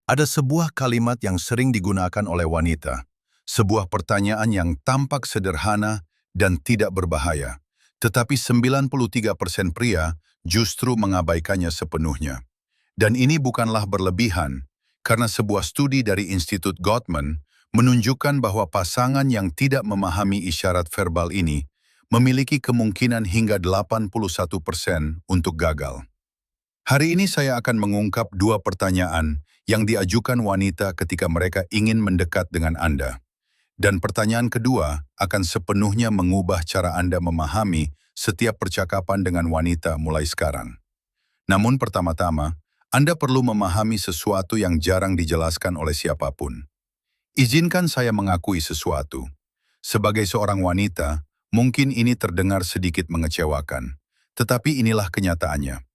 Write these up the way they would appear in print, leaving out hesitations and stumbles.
Ada sebuah kalimat yang sering digunakan oleh wanita, sebuah pertanyaan yang tampak sederhana dan tidak berbahaya, tetapi 93% pria justru mengabaikannya sepenuhnya. Dan ini bukanlah berlebihan, karena sebuah studi dari Institut Gottman menunjukkan bahwa pasangan yang tidak memahami isyarat verbal ini memiliki kemungkinan hingga 81% untuk gagal. Hari ini saya akan mengungkap dua pertanyaan yang diajukan wanita ketika mereka ingin mendekat dengan Anda. Dan pertanyaan kedua akan sepenuhnya mengubah cara Anda memahami setiap percakapan dengan wanita mulai sekarang. Namun pertama-tama, Anda perlu memahami sesuatu yang jarang dijelaskan oleh siapapun. Izinkan saya mengakui sesuatu. Sebagai seorang wanita, mungkin ini terdengar sedikit mengecewakan. Tetapi inilah kenyataannya.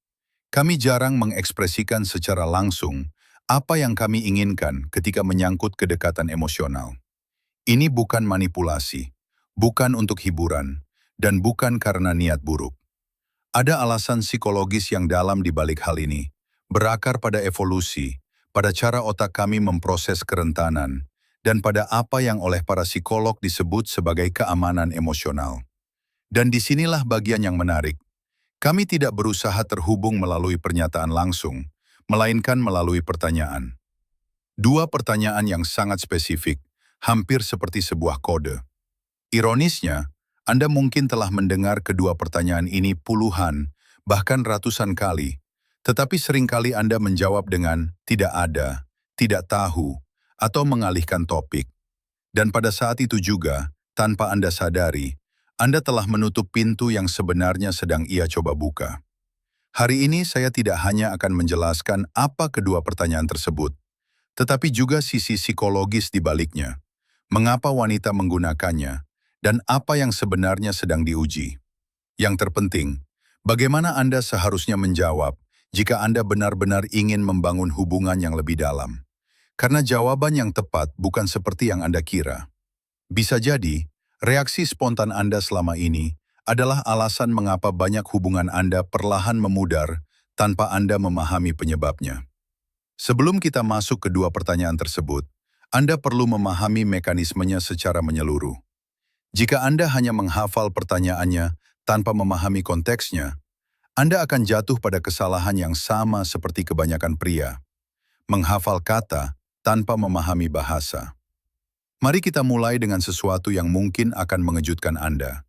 Kami jarang mengekspresikan secara langsung apa yang kami inginkan ketika menyangkut kedekatan emosional. Ini bukan manipulasi, bukan untuk hiburan, dan bukan karena niat buruk. Ada alasan psikologis yang dalam di balik hal ini, berakar pada evolusi, pada cara otak kami memproses kerentanan, dan pada apa yang oleh para psikolog disebut sebagai keamanan emosional. Dan disinilah bagian yang menarik. Kami tidak berusaha terhubung melalui pernyataan langsung, melainkan melalui pertanyaan. Dua pertanyaan yang sangat spesifik, hampir seperti sebuah kode. Ironisnya, Anda mungkin telah mendengar kedua pertanyaan ini puluhan, bahkan ratusan kali, tetapi seringkali Anda menjawab dengan tidak ada, tidak tahu, atau mengalihkan topik. Dan pada saat itu juga, tanpa Anda sadari, Anda telah menutup pintu yang sebenarnya sedang ia coba buka. Hari ini saya tidak hanya akan menjelaskan apa kedua pertanyaan tersebut, tetapi juga sisi psikologis di baliknya, mengapa wanita menggunakannya, dan apa yang sebenarnya sedang diuji. Yang terpenting, bagaimana Anda seharusnya menjawab jika Anda benar-benar ingin membangun hubungan yang lebih dalam. Karena jawaban yang tepat bukan seperti yang Anda kira. Bisa jadi, reaksi spontan Anda selama ini adalah alasan mengapa banyak hubungan Anda perlahan memudar tanpa Anda memahami penyebabnya. Sebelum kita masuk ke dua pertanyaan tersebut, Anda perlu memahami mekanismenya secara menyeluruh. Jika Anda hanya menghafal pertanyaannya tanpa memahami konteksnya, Anda akan jatuh pada kesalahan yang sama seperti kebanyakan pria. Menghafal kata tanpa memahami bahasa. Mari kita mulai dengan sesuatu yang mungkin akan mengejutkan Anda.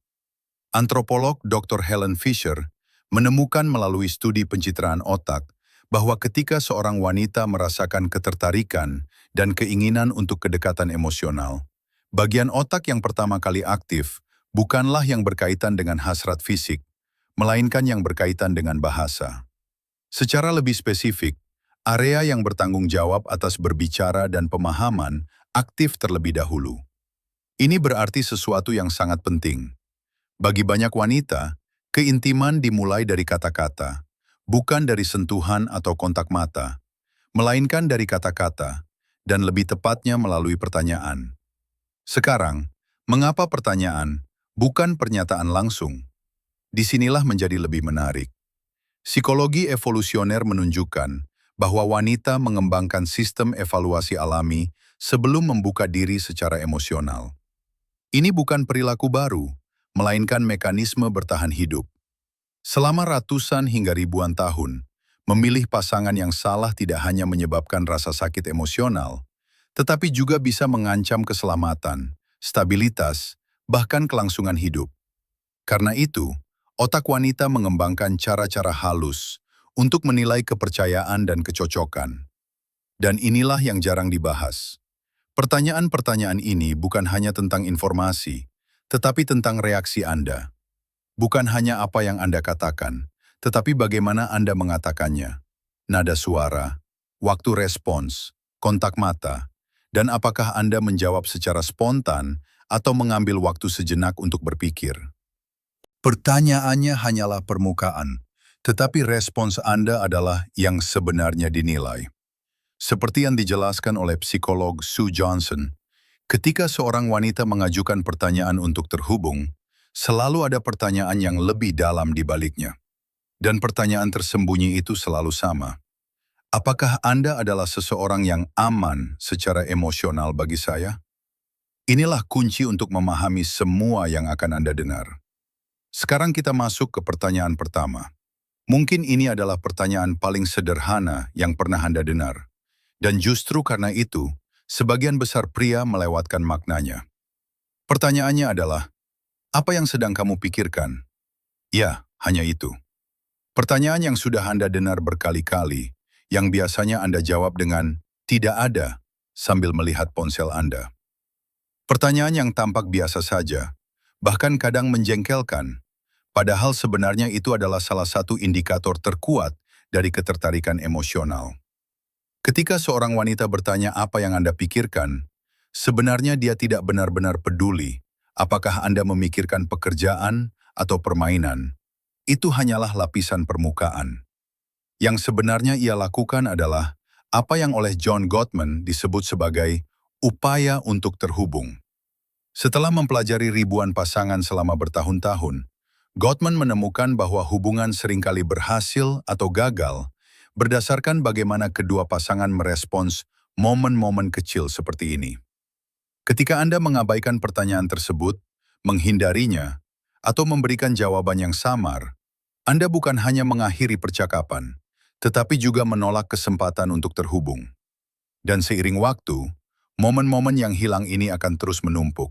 Antropolog Dr. Helen Fisher menemukan melalui studi pencitraan otak bahwa ketika seorang wanita merasakan ketertarikan dan keinginan untuk kedekatan emosional, bagian otak yang pertama kali aktif bukanlah yang berkaitan dengan hasrat fisik, melainkan yang berkaitan dengan bahasa. Secara lebih spesifik, area yang bertanggung jawab atas berbicara dan pemahaman aktif terlebih dahulu. Ini berarti sesuatu yang sangat penting. Bagi banyak wanita, keintiman dimulai dari kata-kata, bukan dari sentuhan atau kontak mata, melainkan dari kata-kata, dan lebih tepatnya melalui pertanyaan. Sekarang, mengapa pertanyaan, bukan pernyataan langsung? Disinilah menjadi lebih menarik. Psikologi evolusioner menunjukkan bahwa wanita mengembangkan sistem evaluasi alami sebelum membuka diri secara emosional. Ini bukan perilaku baru, melainkan mekanisme bertahan hidup. Selama ratusan hingga ribuan tahun, memilih pasangan yang salah tidak hanya menyebabkan rasa sakit emosional, tetapi juga bisa mengancam keselamatan, stabilitas, bahkan kelangsungan hidup. Karena itu, otak wanita mengembangkan cara-cara halus untuk menilai kepercayaan dan kecocokan. Dan inilah yang jarang dibahas. Pertanyaan-pertanyaan ini bukan hanya tentang informasi, tetapi tentang reaksi Anda. Bukan hanya apa yang Anda katakan, tetapi bagaimana Anda mengatakannya. Nada suara, waktu respons, kontak mata, dan apakah Anda menjawab secara spontan atau mengambil waktu sejenak untuk berpikir. Pertanyaannya hanyalah permukaan, tetapi respons Anda adalah yang sebenarnya dinilai. Seperti yang dijelaskan oleh psikolog Sue Johnson, ketika seorang wanita mengajukan pertanyaan untuk terhubung, selalu ada pertanyaan yang lebih dalam di baliknya. Dan pertanyaan tersembunyi itu selalu sama. Apakah Anda adalah seseorang yang aman secara emosional bagi saya? Inilah kunci untuk memahami semua yang akan Anda dengar. Sekarang kita masuk ke pertanyaan pertama. Mungkin ini adalah pertanyaan paling sederhana yang pernah Anda dengar. Dan justru karena itu, sebagian besar pria melewatkan maknanya. Pertanyaannya adalah, apa yang sedang kamu pikirkan? Ya, hanya itu. Pertanyaan yang sudah Anda dengar berkali-kali, yang biasanya Anda jawab dengan tidak ada sambil melihat ponsel Anda. Pertanyaan yang tampak biasa saja, bahkan kadang menjengkelkan, padahal sebenarnya itu adalah salah satu indikator terkuat dari ketertarikan emosional. Ketika seorang wanita bertanya apa yang Anda pikirkan, sebenarnya dia tidak benar-benar peduli apakah Anda memikirkan pekerjaan atau permainan. Itu hanyalah lapisan permukaan. Yang sebenarnya ia lakukan adalah apa yang oleh John Gottman disebut sebagai upaya untuk terhubung. Setelah mempelajari ribuan pasangan selama bertahun-tahun, Gottman menemukan bahwa hubungan seringkali berhasil atau gagal berdasarkan bagaimana kedua pasangan merespons momen-momen kecil seperti ini. Ketika Anda mengabaikan pertanyaan tersebut, menghindarinya, atau memberikan jawaban yang samar, Anda bukan hanya mengakhiri percakapan, tetapi juga menolak kesempatan untuk terhubung. Dan seiring waktu, momen-momen yang hilang ini akan terus menumpuk.